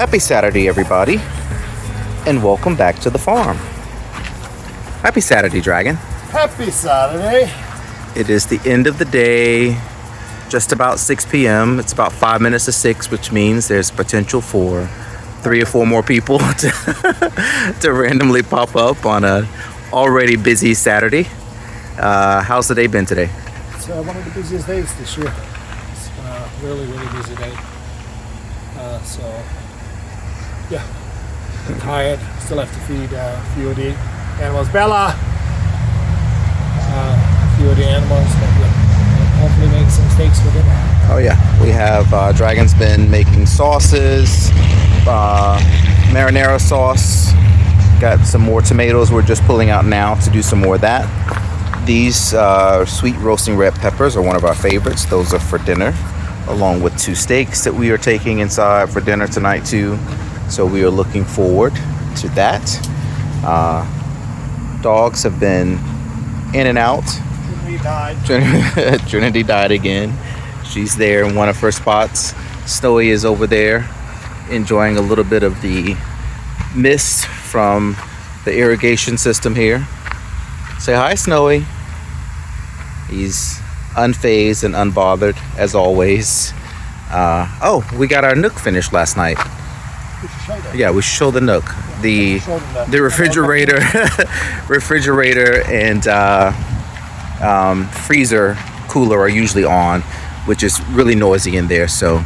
Happy Saturday, everybody, and welcome back to the farm. Happy Saturday, Dragon. Happy Saturday. It is the end of the day, just about 6 p.m. It's about 5 minutes to 6, which means there's potential for 3 or 4 more people to randomly pop up on a already busy Saturday. How's the day been today? It's one of the busiest days this year. It's been a really, really busy day. Yeah, I'm tired. Still have to feed a few of the animals. Bella! A few of the animals, but we'll hopefully make some steaks for dinner. Oh yeah, we have Dragon's been making sauces, marinara sauce. Got some more tomatoes we're just pulling out now to do some more of that. These sweet roasting red peppers are one of our favorites. Those are for dinner, along with 2 steaks that we are taking inside for dinner tonight too. So we are looking forward to that. Dogs have been in and out. Trinity died again. She's there in one of her spots. Snowy is over there enjoying a little bit of the mist from the irrigation system here. Say hi, Snowy. He's unfazed and unbothered as always. Oh, we got our nook finished last night. Yeah, we should show the nook. The refrigerator and freezer cooler are usually on, which is really noisy in there. So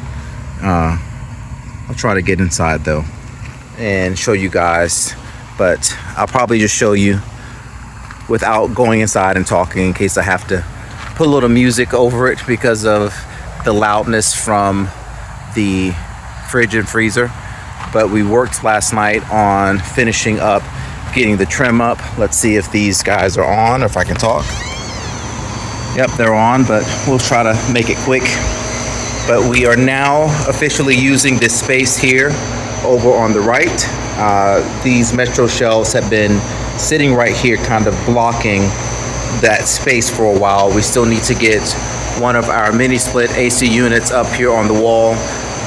I'll try to get inside though and show you guys, but I'll probably just show you without going inside and talking in case I have to put a little music over it because of the loudness from the fridge and freezer. But we worked last night on finishing up getting the trim up. Let's see if these guys are on, or if I can talk. Yep, they're on, but we'll try to make it quick. But we are now officially using this space here over on the right. These Metro shelves have been sitting right here kind of blocking that space for a while. We still need to get one of our mini split AC units up here on the wall,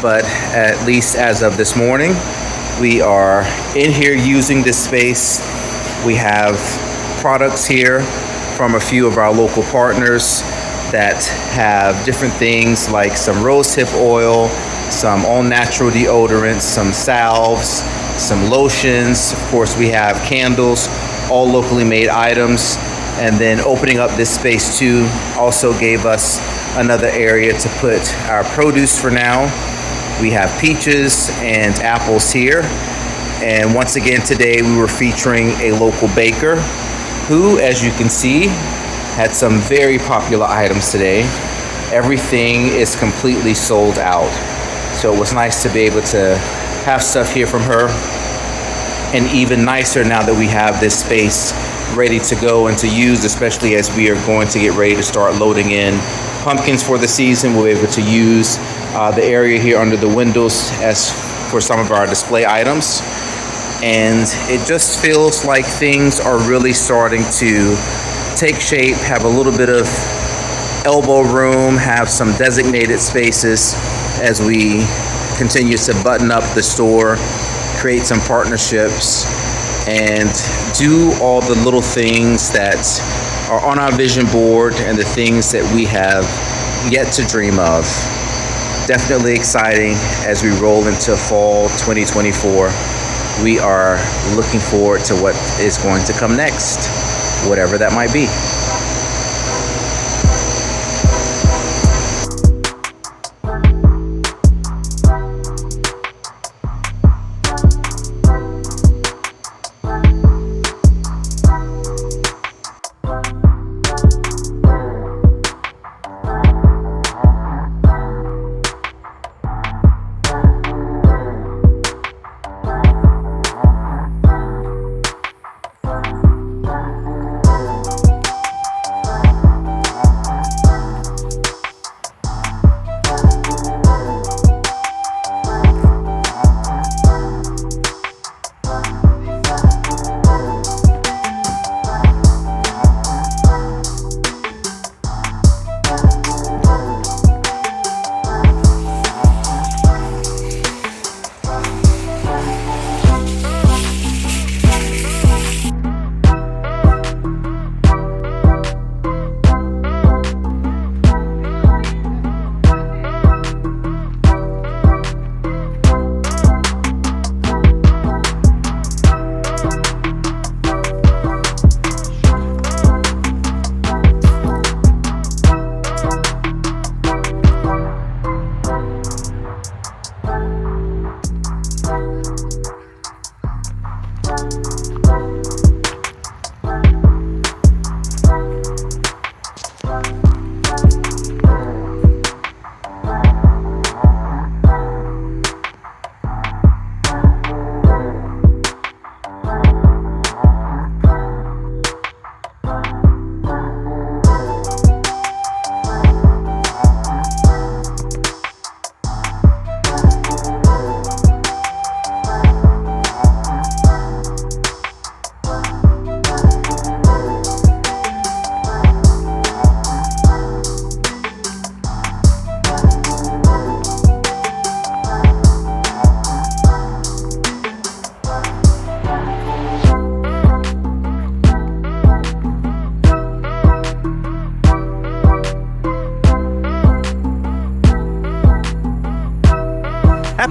but at least as of this morning, we are in here using this space. We have products here from a few of our local partners that have different things like some rosehip oil, some all-natural deodorants, some salves, some lotions. Of course, we have candles, all locally made items. And then opening up this space too also gave us another area to put our produce for now. We have peaches and apples here. And once again today we were featuring a local baker who, as you can see, had some very popular items today. Everything is completely sold out. So it was nice to be able to have stuff here from her. And even nicer now that we have this space ready to go and to use, especially as we are going to get ready to start loading in pumpkins for the season. We'll be able to use the area here under the windows as for some of our display items. And it just feels like things are really starting to take shape, have a little bit of elbow room, have some designated spaces as we continue to button up the store, create some partnerships, and do all the little things that are on our vision board and the things that we have yet to dream of. Definitely exciting as we roll into fall 2024. We are looking forward to what is going to come next, whatever that might be.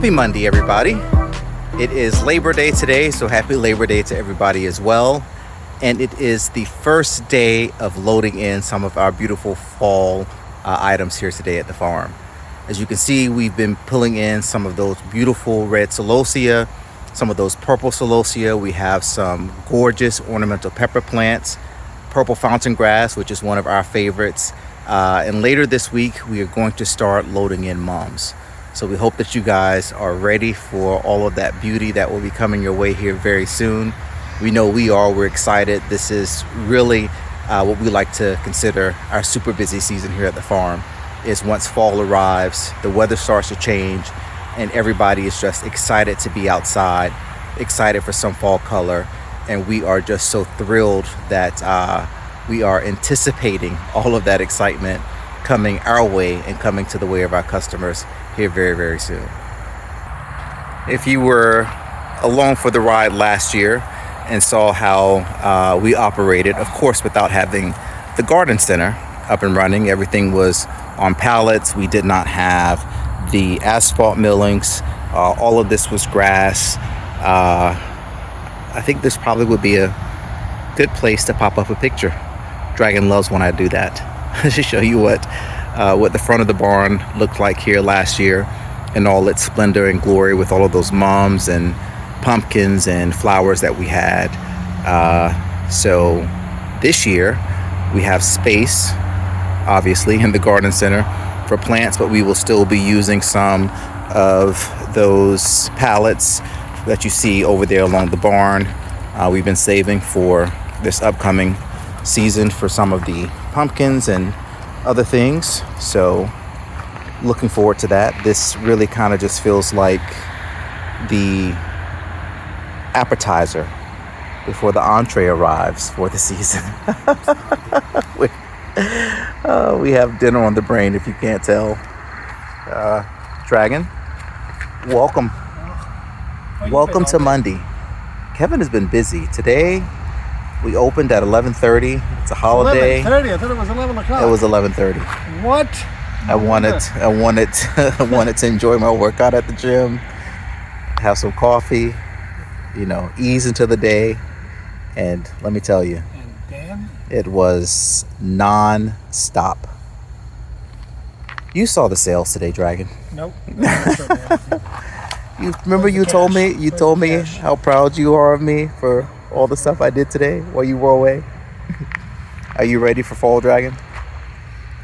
Happy Monday, everybody. It is Labor Day today, so happy Labor Day to everybody as well. And it is the first day of loading in some of our beautiful fall items here today at the farm. As you can see, we've been pulling in some of those beautiful red celosia, some of those purple celosia. We have some gorgeous ornamental pepper plants, purple fountain grass, which is one of our favorites. And later this week, we are going to start loading in mums. So we hope that you guys are ready for all of that beauty that will be coming your way here very soon. We know we are. We're excited. This is really what we like to consider our super busy season here at the farm. Is once fall arrives, the weather starts to change, and everybody is just excited to be outside, excited for some fall color. And we are just so thrilled that we are anticipating all of that excitement coming our way and coming to the way of our customers here very, very soon. If you were along for the ride last year and saw how we operated, of course, without having the garden center up and running, everything was on pallets. We did not have the asphalt millings. All of this was grass. I think this probably would be a good place to pop up a picture. Dragon loves when I do that. To show you what the front of the barn looked like here last year in all its splendor and glory, with all of those mums and pumpkins and flowers that we had. So this year we have space, obviously, in the garden center for plants, but we will still be using some of those pallets that you see over there along the barn. We've been saving for this upcoming season for some of the pumpkins and other things, so looking forward to that. This really kind of just feels like the appetizer before the entree arrives for the season. We have dinner on the brain, if you can't tell. Dragon, welcome to Monday. Kevin has been busy today. We opened at 11:30. It's a holiday. 11:30. I thought it was 11 o'clock. It was 11:30. What? I wanted to enjoy my workout at the gym, have some coffee, ease into the day, and let me tell you, And Dan? it was non-stop. You saw the sales today, Dragon. Nope. You remember you told me how proud you are of me for all the stuff I did today while you were away. Are you ready for fall, Dragon?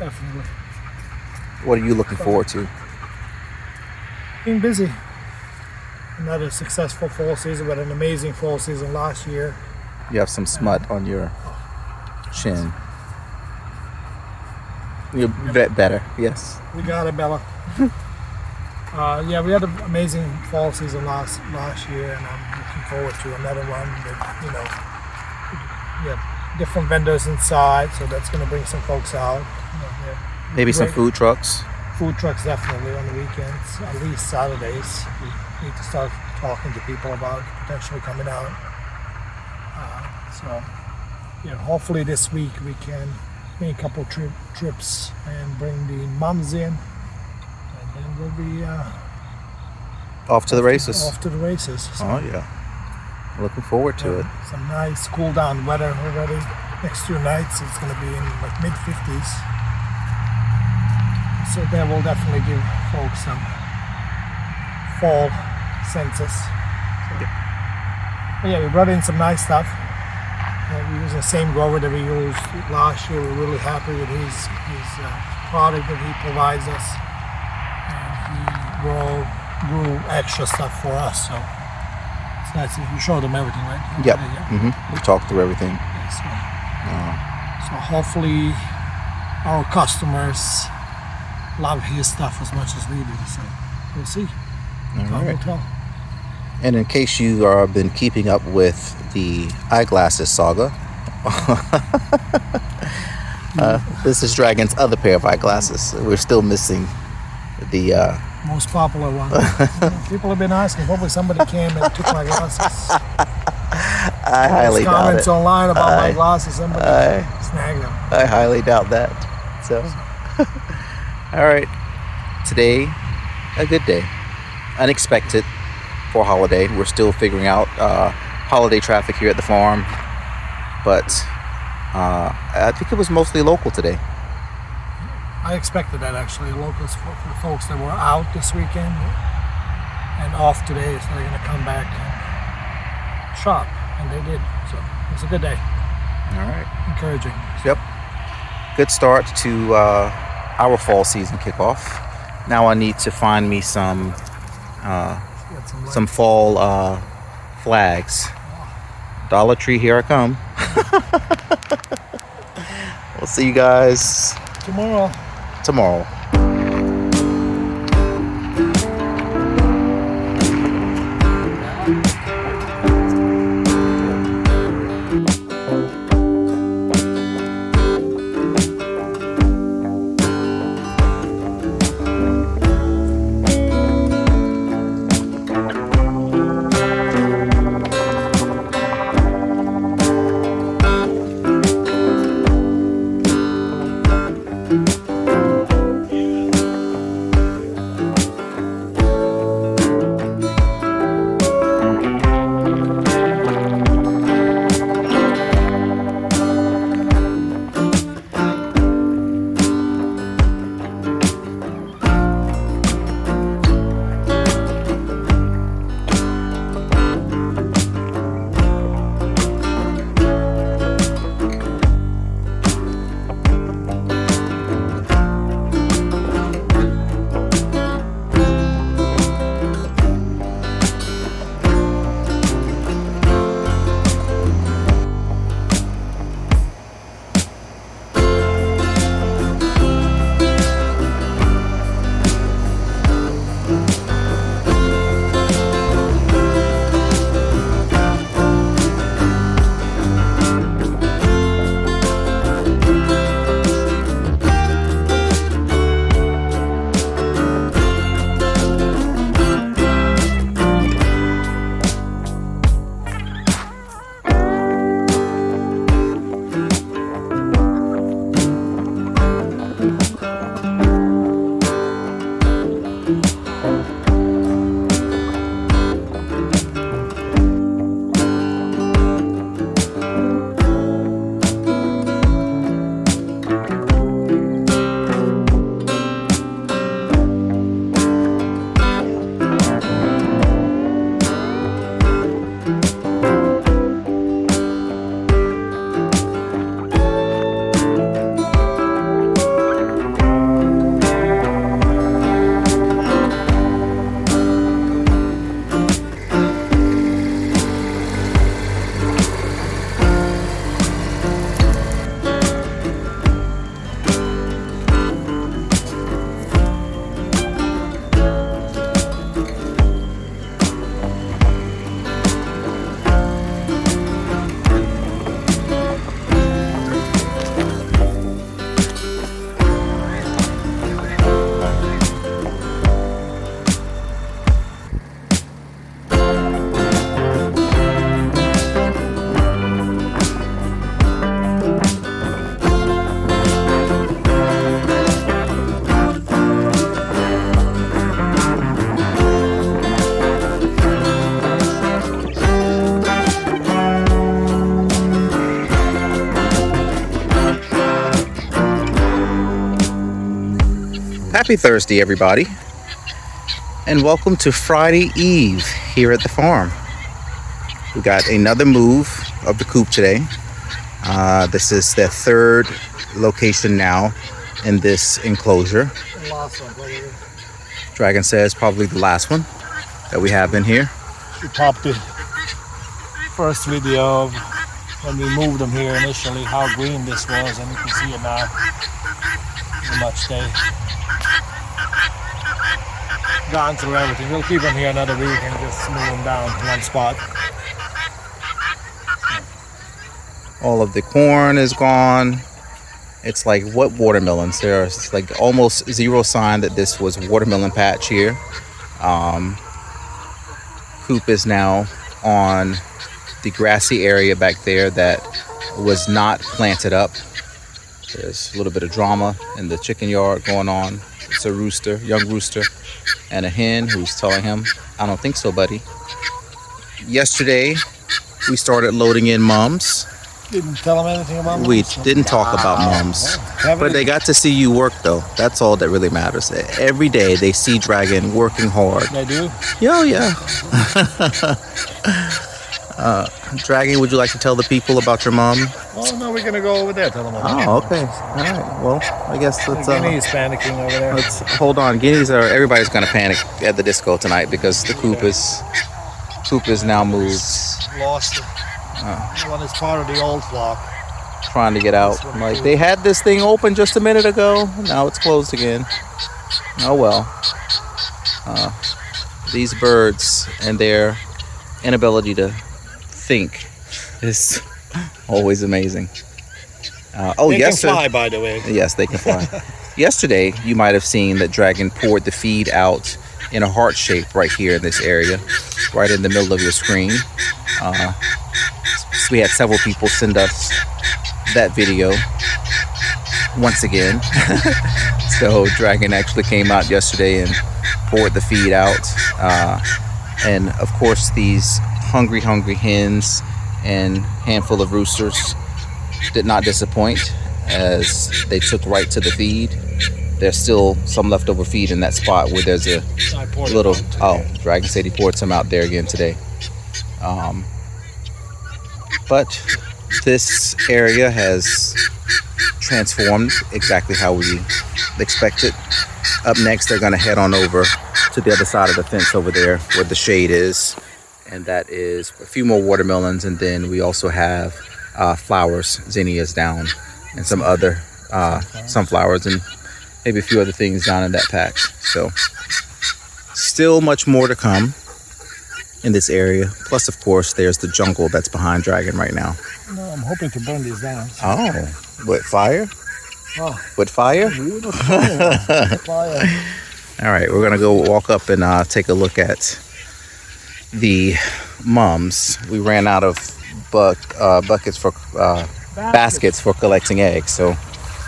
Definitely. What are you looking forward to? Being busy. Another successful fall season, but an amazing fall season last year. You have some smut on your chin. You're better, yes. We got it, Bella. We had an amazing fall season last year, and I'm looking forward to another one. With, we have different vendors inside, so that's going to bring some folks out. Maybe some food trucks. Food trucks definitely on the weekends, at least Saturdays. We need to start talking to people about potentially coming out. Hopefully this week we can make a couple trips and bring the mums in. And we'll be off to the races. Off to the races. So, oh yeah, looking forward to it. Some nice cool down weather already. Next 2 nights it's going to be in like mid 50s. So that will definitely give folks some fall senses. We brought in some nice stuff. We use the same grower that we used last year. We're really happy with his product that he provides us. Grew extra stuff for us, so it's nice. You show them everything, right? Yep. We talked through everything. So hopefully our customers love his stuff as much as we do. So we'll see. All right. And in case you have been keeping up with the eyeglasses saga, this is Dragon's other pair of eyeglasses. We're still missing the most popular one. People have been asking. Hopefully somebody came and took my glasses. I highly doubt it. Comments online about my glasses. Somebody snagged them. I highly doubt that. So, all right. Today, a good day. unexpected for a holiday. We're still figuring out holiday traffic here at the farm, but I think it was mostly local today. I expected that actually. Locals for folks that were out this weekend and off today, so they're gonna come back and shop, and they did. So it was a good day. All right. Encouraging. Yep. Good start to our fall season kickoff. Now I need to find me some fall flags. Dollar Tree, here I come. We'll see you guys tomorrow. Happy Thursday, everybody, and welcome to Friday Eve here at the farm. We got another move of the coop today. This is the third location now in this enclosure. Dragon says probably the last one that we have in here. We popped the first video of when we moved them here initially, how green this was, and you can see it now, how much they gone through everything. We'll keep them here another week and just move them down to one spot. All of the corn is gone. It's like what watermelons? There's like almost zero sign that this was watermelon patch here. Coop is now on the grassy area back there that was not planted up. There's a little bit of drama in the chicken yard going on. It's a rooster, young rooster. and a hen who's telling him, I don't think so, buddy. Yesterday, we started loading in mums. Didn't tell them anything about We mums? didn't talk about mums. Kevin But they got to see you work, though. That's all that really matters. Every day they see Dragon working hard. They do? Yeah, yeah. Dragon, would you like to tell the people about your mom? Oh, no, we're going to go over there. Tell them about Oh, okay. All right. Well, I guess let's... Guinea's panicking over there. Let's hold on. Guineas are... Everybody's going to panic at the disco tonight because the coop is now moved. Lost it. One is part of the old flock. Trying to get out. Like, they had this thing open just a minute ago. Now it's closed again. Oh, well. These birds and their inability to think is always amazing. They can fly, by the way. Yes, they can fly. Yesterday, you might have seen that Dragon poured the feed out in a heart shape right here in this area, right in the middle of your screen. So we had several people send us that video once again. So Dragon actually came out yesterday and poured the feed out. And of course, these hungry hens and handful of roosters did not disappoint as they took right to the feed. There's still some leftover feed in that spot where there's a little... Oh, Dragon said he poured some out there again today. But this area has transformed exactly how we expected. Up next, they're going to head on over to the other side of the fence over there where the shade is. And that is a few more watermelons. And then we also have flowers, zinnias down, and some other sunflowers and maybe a few other things down in that patch. So still much more to come in this area. Plus, of course, there's the jungle that's behind Dragon right now. No, I'm hoping to burn these down. Oh, with fire? Oh. With fire? Fire. All right, we're gonna go walk up and take a look at the mums. We ran out of buckets for baskets for collecting eggs, so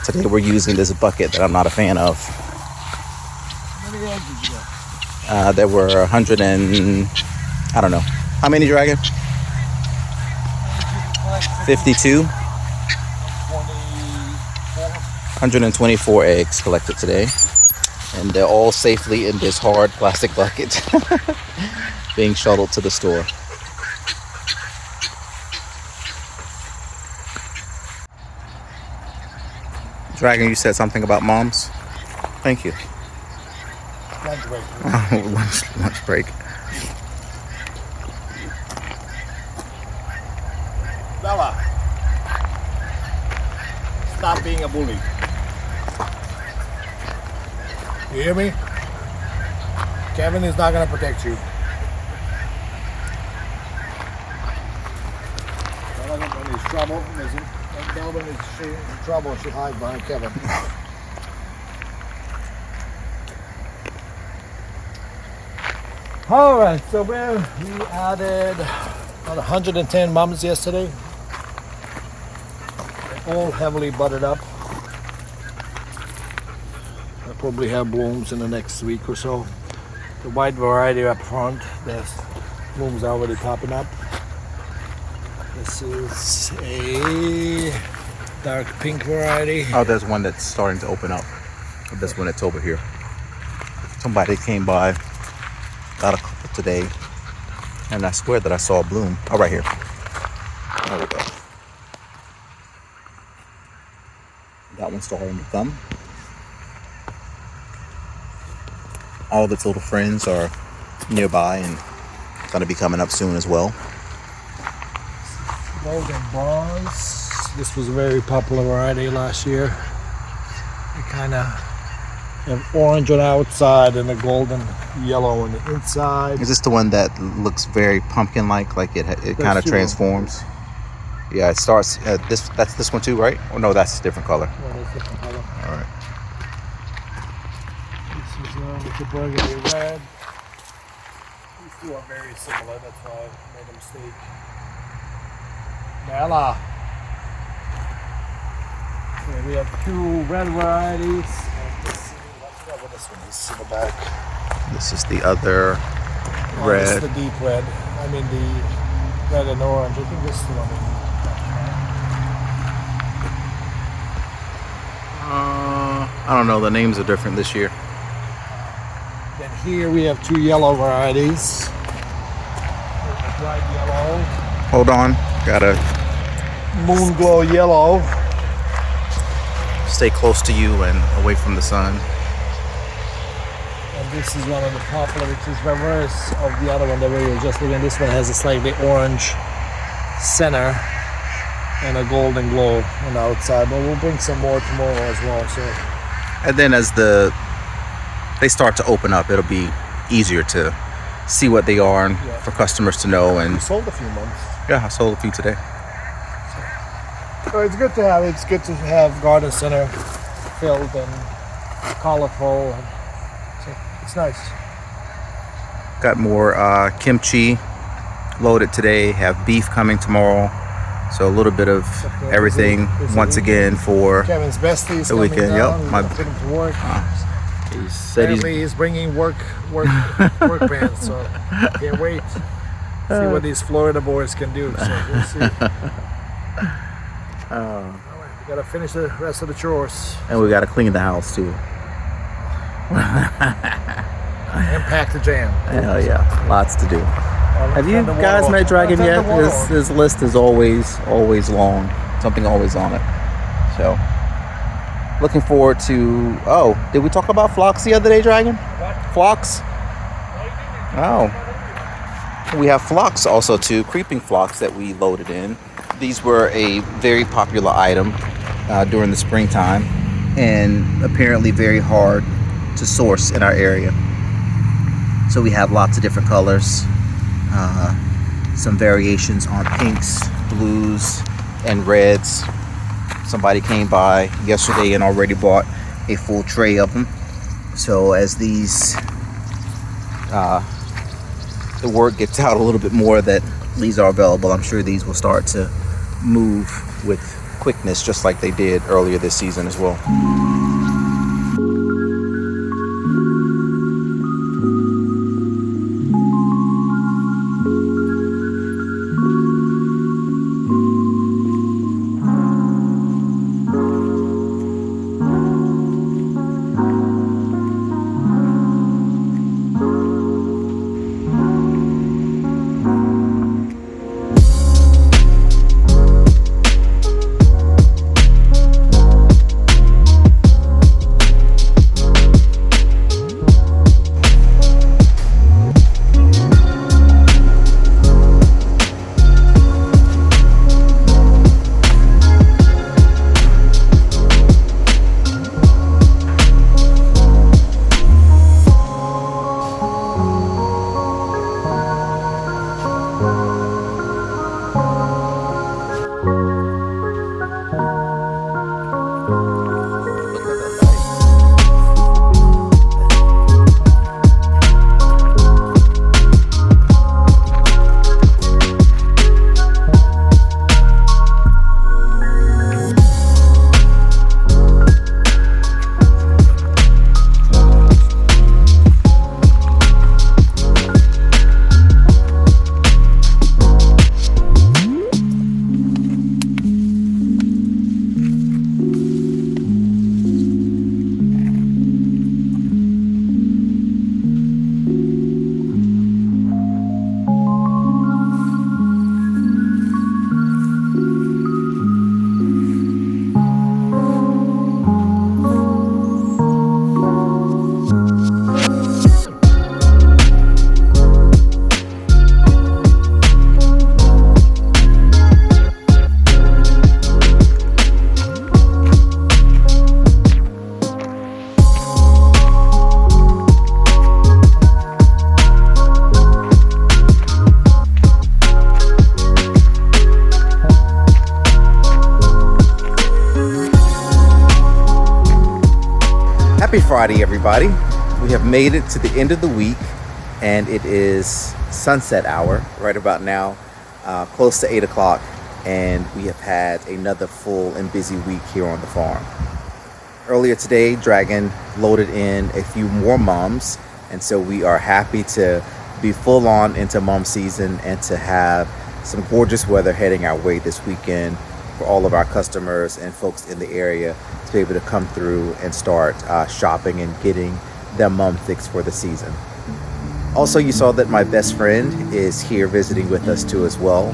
today we're using this bucket that I'm not a fan of. How many eggs did you get? There were 100 and I don't know. How many, Dragon? 52? 124 eggs collected today. And they're all safely in this hard plastic bucket being shuttled to the store. Dragon, you said something about moms? Thank you. Lunch break. lunch break. Bella, stop being a bully. You hear me? Kevin is not going to protect you. When he's trouble, when he's in trouble, she hides behind Kevin. All right, so we added about 110 mums yesterday. They're all heavily buttered up. I'll probably have blooms in the next week or so. The white variety up front, there's blooms already popping up. This is a dark pink variety. Oh, there's one that's starting to open up. This one that's over here. Somebody came by, got a couple today, and I swear that I saw a bloom. Oh, right here. There we go. That one's starting to come. All of its little friends are nearby and going to be coming up soon as well. Golden Bronze. This was a very popular variety last year. They kind of have orange on the outside and a golden yellow on the inside. Is this the one that looks very pumpkin-like? Like it kind of transforms? Yeah, it starts. That's this one too, right? Or no, that's a different color. Yeah, that's different color. All right. This is with the burgundy red. These two are very similar. That's why I made a mistake. Bella. Okay, we have two red varieties. Let's see what this one is in the back. This is the other Oh, this is red. the deep red. I mean the red and orange. I think this is the one. I don't know. The names are different this year. Then here we have two yellow varieties. There's a bright yellow. Hold on. Gotta Moon glow yellow. stay close to you and away from the sun. And this is one of the popular, which is reverse of the other one that we were just looking at. This one has a slightly orange center and a golden glow on the outside. But we'll bring some more tomorrow as well. So. And then as they start to open up, it'll be easier to see what they are and for customers to know. And We sold a few months. yeah, I sold a few today. So it's good to have. It's good to have garden center filled and colorful. And so it's nice. Got more kimchi loaded today. Have beef coming tomorrow. So a little bit of everything once again for Kevin's bestie is the coming weekend. down. Yep, We're my gonna put him to work. he said Apparently he's bringing work pants. So can't wait. See what these Florida boys can do. So we'll see. All right, we gotta finish the rest of the chores and we got to clean the house too. and pack the jam. Hell yeah, lots to do. Have you guys met Dragon yet? His list is always long. Something always on it. So, looking forward to. Oh, did we talk about phlox the other day, Dragon? What? Phlox? Oh. We have phlox also too, creeping phlox that we loaded in. These were a very popular item during the springtime and apparently very hard to source in our area. So we have lots of different colors. Some variations on pinks, blues, and reds. Somebody came by yesterday and already bought a full tray of them. So as these, the word gets out a little bit more that these are available, I'm sure these will start to move with quickness just like they did earlier this season as well. Happy Friday, everybody. We have made it to the end of the week and it is sunset hour right about now, close to 8 o'clock, and we have had another full and busy week here on the farm. Earlier today, Dragon loaded in a few more mums And so we are happy to be full on into mom season and to have some gorgeous weather heading our way this weekend for all of our customers and folks in the area to be able to come through and start shopping and getting their mom fix for the season. Also, you saw that my best friend is here visiting with us too as well,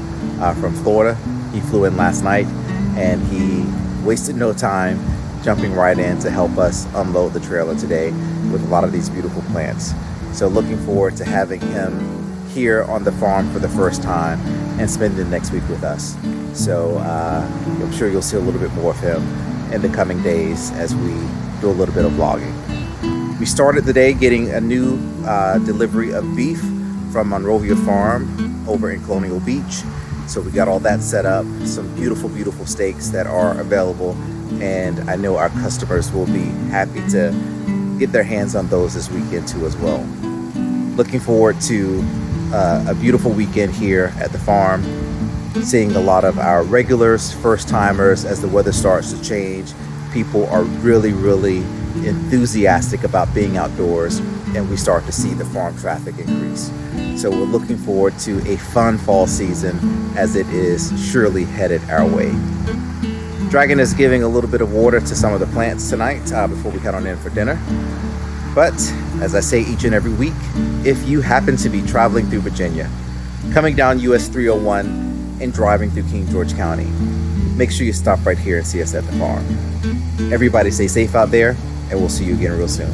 from Florida. He flew in last night and he wasted no time jumping right in to help us unload the trailer today with a lot of these beautiful plants. So looking forward to having him here on the farm for the first time and spending next week with us. So I'm sure you'll see a little bit more of him in the coming days as we do a little bit of vlogging. We started the day getting a new delivery of beef from Monrovia Farm over in Colonial Beach. So we got all that set up, some beautiful, beautiful steaks that are available. And I know our customers will be happy to get their hands on those this weekend too as well. Looking forward to a beautiful weekend here at the farm, seeing a lot of our regulars, first timers. As the weather starts to change, people are really, really enthusiastic about being outdoors, and we start to see the farm traffic increase. So we're looking forward to a fun fall season as it is surely headed our way. Dragon is giving a little bit of water to some of the plants tonight before we head on in for dinner. But as I say each and every week, if you happen to be traveling through Virginia, coming down US 301 and driving through King George County, make sure you stop right here and see us at the farm. Everybody stay safe out there, and we'll see you again real soon.